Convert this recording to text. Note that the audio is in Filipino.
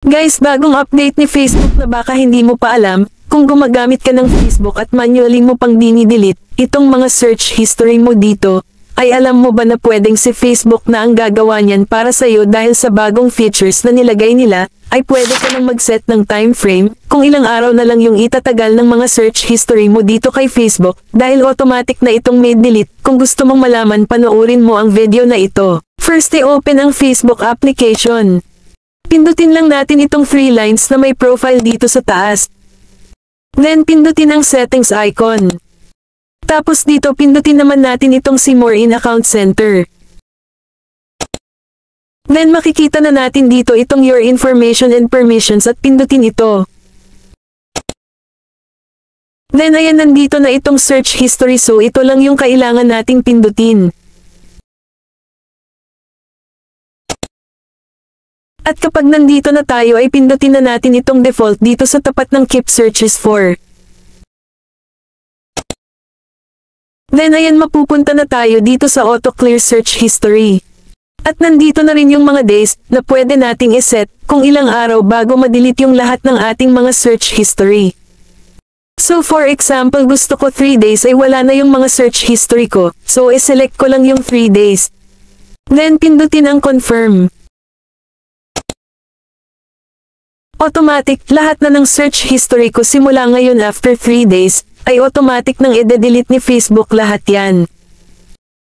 Guys, bagong update ni Facebook na baka hindi mo pa alam, kung gumagamit ka ng Facebook at manually mo pang dinidelete itong mga search history mo dito, ay alam mo ba na pwedeng si Facebook na ang gagawa niyan para sa'yo dahil sa bagong features na nilagay nila, ay pwede ka nang mag-set ng time frame, kung ilang araw na lang yung itatagal ng mga search history mo dito kay Facebook, dahil automatic na itong may delete. Kung gusto mong malaman, panoorin mo ang video na ito. First, i-open ang Facebook application. Pindutin lang natin itong 3 lines na may profile dito sa taas. Then pindutin ang settings icon. Tapos dito pindutin naman natin itong see more in account center. Then makikita na natin dito itong your information and permissions at pindutin ito. Then ayan, nandito na itong search history, so ito lang yung kailangan nating pindutin. At kapag nandito na tayo ay pindutin na natin itong default dito sa tapat ng keep searches for. Then ayan, mapupunta na tayo dito sa auto clear search history. At nandito na rin yung mga days na pwede nating iset kung ilang araw bago ma-delete yung lahat ng ating mga search history. So for example, gusto ko 3 days ay wala na yung mga search history ko, so i-select ko lang yung 3 days. Then pindutin ang confirm. Automatic, lahat na ng search history ko simula ngayon after 3 days, ay automatic nang i-delete ni Facebook lahat yan.